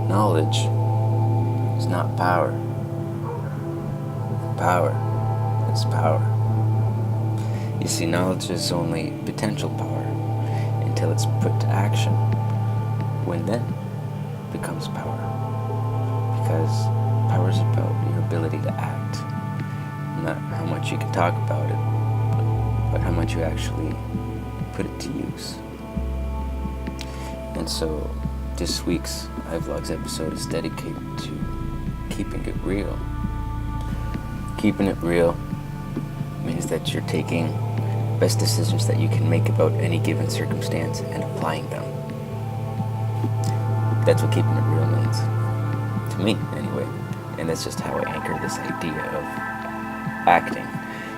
Knowledge is not power. Power is power. You see, knowledge is only potential power until it's put to action, when then becomes power. Because power is about your ability to act, not how much you can talk about it, but how much you actually put it to use. And so this week's iVlogs episode is dedicated to keeping it real. Keeping it real means that you're taking best decisions that you can make about any given circumstance and applying them. That's what keeping it real means. To me, anyway. And that's just how I anchor this idea of acting,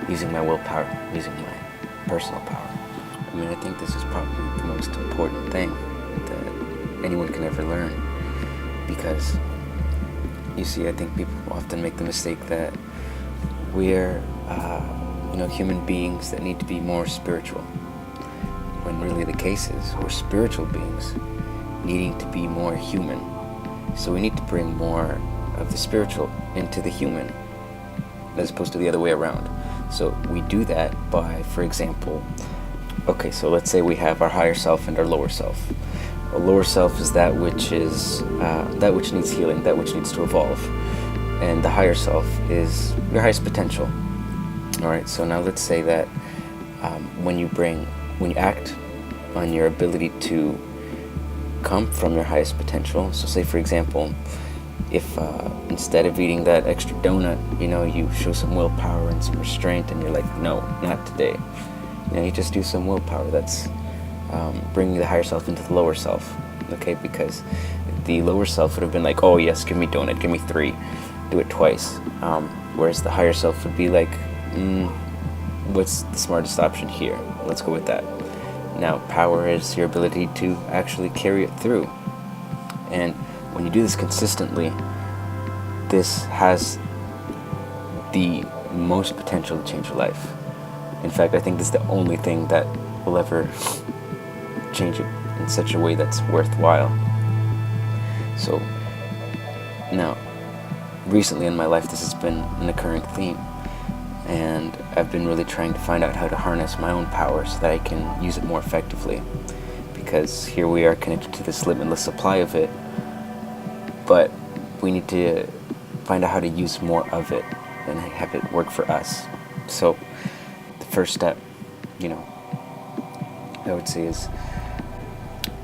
using my willpower, using my personal power. I mean, I think this is probably the most important thing that anyone can ever learn. Because, you see, I think people often make the mistake that we're human beings that need to be more spiritual, when really the case is we're spiritual beings needing to be more human. So we need to bring more of the spiritual into the human as opposed to the other way around. So we do that by, for example, so let's say we have our higher self and our lower self. A lower self is that which needs healing, that which needs to evolve, and the higher self is your highest potential. Alright, so now let's say that when you act on your ability to come from your highest potential, so say for example, if instead of eating that extra donut, you show some willpower and some restraint and you're like, no, not today. You just do some willpower. That's bringing the higher self into the lower self, okay? Because the lower self would have been like, oh yes, give me donut, give me 3, do it twice. Whereas the higher self would be like, what's the smartest option here? Let's go with that. Now, power is your ability to actually carry it through. And when you do this consistently, this has the most potential to change your life. In fact, I think this is the only thing that will ever change it in such a way that's worthwhile. So, now, recently in my life, this has been an occurring theme. And I've been really trying to find out how to harness my own power so that I can use it more effectively. Because here we are connected to this limitless supply of it, but we need to find out how to use more of it and have it work for us. So the first step, I would say is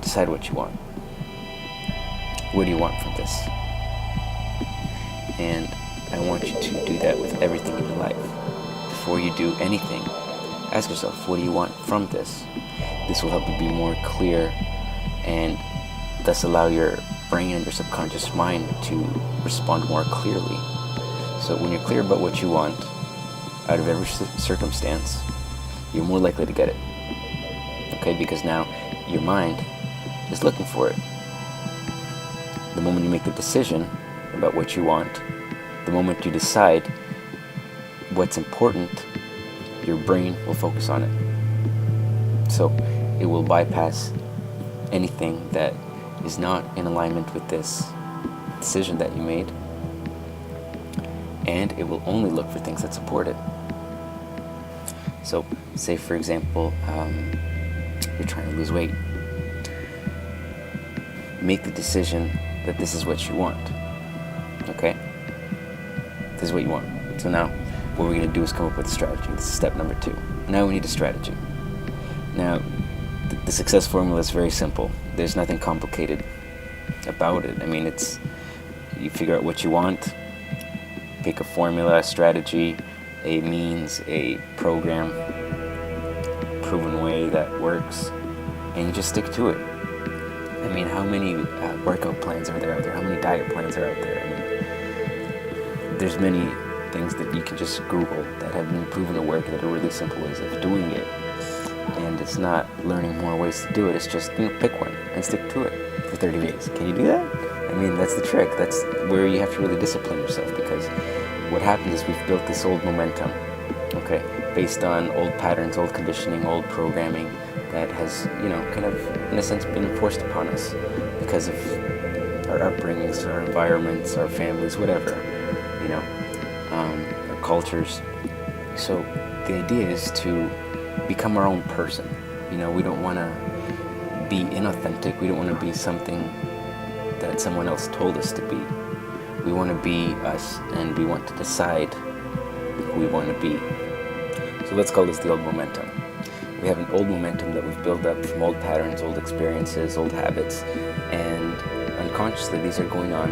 decide what you want. What do you want from this? And I want you to do that with everything in your life. Before you do anything, ask yourself, what do you want from this? This will help you be more clear and thus allow your brain and your subconscious mind to respond more clearly. So when you're clear about what you want out of every circumstance, you're more likely to get it. Okay, because now your mind is looking for it. The moment you make the decision about what you want, the moment you decide what's important, your brain will focus on it. So it will bypass anything that is not in alignment with this decision that you made, and it will only look for things that support it. So say for example, you're trying to lose weight. Make the decision that this is what you want. Okay? This is what you want. So now what we're going to do is come up with a strategy. This is step number 2. Now we need a strategy. Now, the success formula is very simple. There's nothing complicated about it. I mean, you figure out what you want, pick a formula, a strategy, a means, a program, proven way that works, and you just stick to it. I mean, how many workout plans are there out there? How many diet plans are out there? I mean, there's many things that you can just Google that have been proven to work that are really simple ways of doing it. And it's not learning more ways to do it. It's just, pick one and stick to it for 30 days. Can you do that? I mean, that's the trick. That's where you have to really discipline yourself, because what happens is we've built this old momentum, okay, based on old patterns, old conditioning, old programming that has, kind of, in a sense, been forced upon us because of our upbringings, our environments, our families, whatever, you know, our cultures. So the idea is to become our own person. You know, we don't want to be inauthentic. We don't want to be something that someone else told us to be. We want to be us, and we want to decide who we want to be. So let's call this the old momentum. We have an old momentum that we've built up from old patterns, old experiences, old habits, and unconsciously these are going on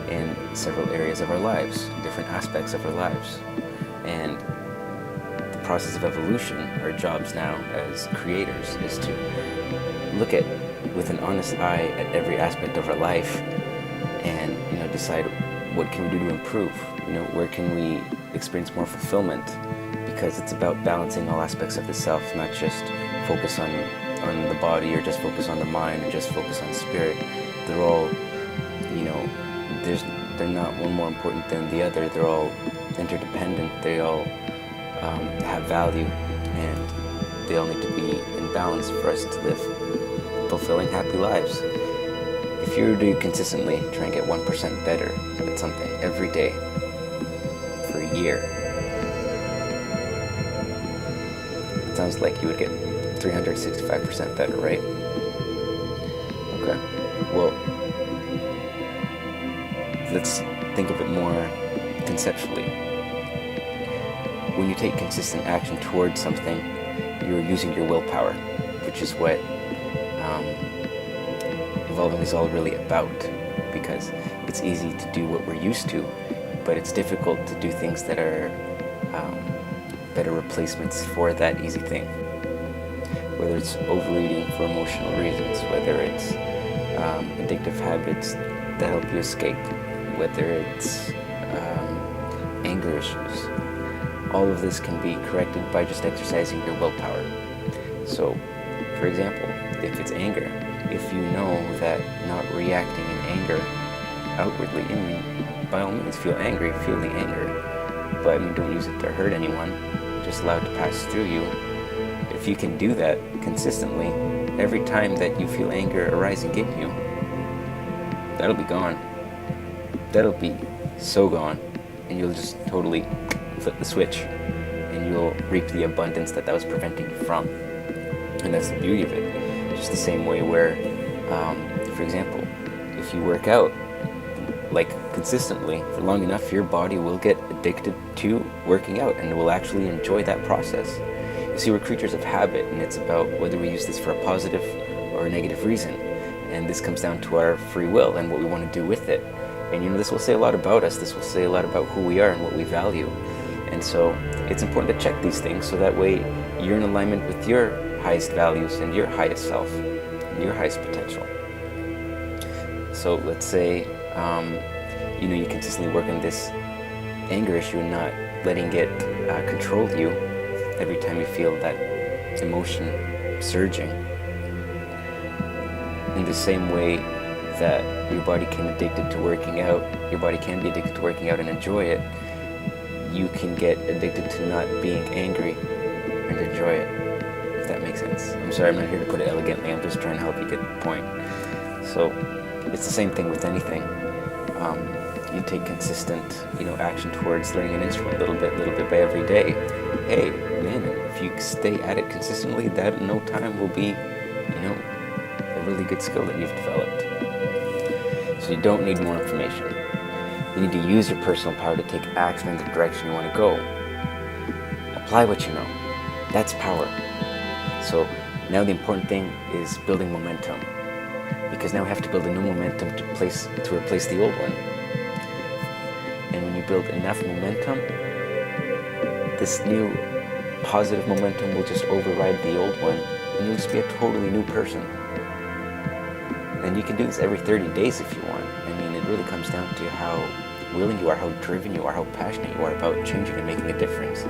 in several areas of our lives, different aspects of our lives. And the process of evolution, our jobs now as creators, is to look at with an honest eye at every aspect of our life and, you know, decide what can we do to improve, you know, where can we experience more fulfillment, because it's about balancing all aspects of the self, not just focus on the body, or just focus on the mind, or just focus on spirit. They're all, you know, they're not one more important than the other. They're all interdependent. They all have value, and they all need to be in balance for us to live fulfilling, happy lives. If you were to consistently try and get 1% better at something every day for a year, it sounds like you would get 365% better, right? Okay, well, let's think of it more conceptually. When you take consistent action towards something, you're using your willpower, which is what evolving is all really about, because it's easy to do what we're used to, but it's difficult to do things that are better replacements for that easy thing. Whether it's overeating for emotional reasons, whether it's addictive habits that help you escape, whether it's anger issues, all of this can be corrected by just exercising your willpower. So, for example, if it's anger, if you know that not reacting in anger outwardly, I mean, by all means feel angry, feel the anger, but I mean, don't use it to hurt anyone, just allow it to pass through you. If you can do that consistently, every time that you feel anger arising in you, that'll be gone. That'll be so gone, and you'll just totally flip the switch, and you'll reap the abundance that was preventing you from. And that's the beauty of it. Just the same way where, for example, if you work out like consistently for long enough, your body will get addicted to working out and will actually enjoy that process. You see, we're creatures of habit, and it's about whether we use this for a positive or a negative reason. And this comes down to our free will and what we want to do with it. And you know, this will say a lot about us. This will say a lot about who we are and what we value. And so it's important to check these things so that way you're in alignment with your highest values and your highest self and your highest potential. So let's say you know, you consistently work on this anger issue and not letting it control you every time you feel that emotion surging. In the same way that your body can be addicted to working out, and enjoy it, you can get addicted to not being angry and enjoy it, if that makes sense. I'm sorry, I'm not here to put it elegantly, I'm just trying to help you get the point. So it's the same thing with anything. You take consistent, you know, action towards learning an instrument little bit by every day. Hey, man, if you stay at it consistently, that in no time will be, you know, a really good skill that you've developed. So you don't need more information. You need to use your personal power to take action in the direction you want to go. Apply what you know. That's power. So now the important thing is building momentum, because now we have to build a new momentum to replace the old one. And when you build enough momentum, this new positive momentum will just override the old one, and you'll just be a totally new person. And you can do this every 30 days if you want. I mean, it really comes down to how willing you are, how driven you are, how passionate you are about changing and making a difference.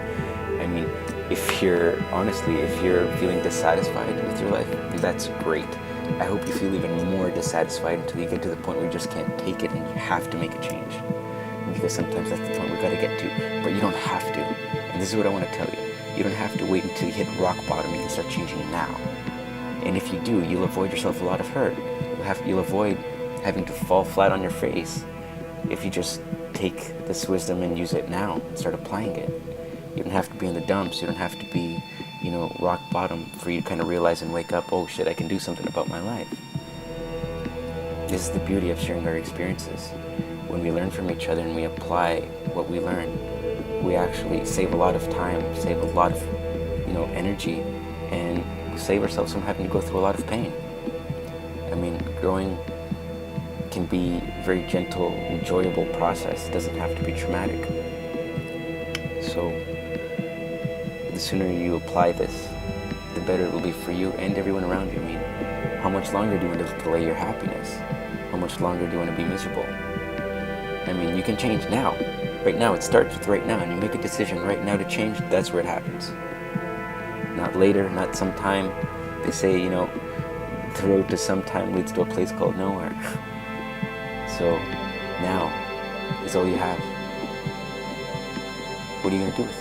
I mean, if you're feeling dissatisfied with your life, that's great. I hope you feel even more dissatisfied until you get to the point where you just can't take it and you have to make a change. Because sometimes that's the point we've got to get to, but you don't have to. And this is what I want to tell you. You don't have to wait until you hit rock bottom. You can start changing now. And if you do, you'll avoid yourself a lot of hurt. You'll avoid having to fall flat on your face if you just take this wisdom and use it now and start applying it. You don't have to be in the dumps. You don't have to be, rock bottom for you to kind of realize and wake up, oh shit, I can do something about my life. This is the beauty of sharing our experiences. When we learn from each other and we apply what we learn, we actually save a lot of time, save a lot of, energy, and save ourselves from having to go through a lot of pain. I mean, growing can be a very gentle, enjoyable process. It doesn't have to be traumatic. So, the sooner you apply this, the better it will be for you and everyone around you. I mean, how much longer do you want to delay your happiness? How much longer do you want to be miserable? I mean, you can change now. Right now, it starts with right now, and you make a decision right now to change, that's where it happens. Not later, not sometime. They say, the road to sometime leads to a place called nowhere. So, now is all you have. What are you going to do with it?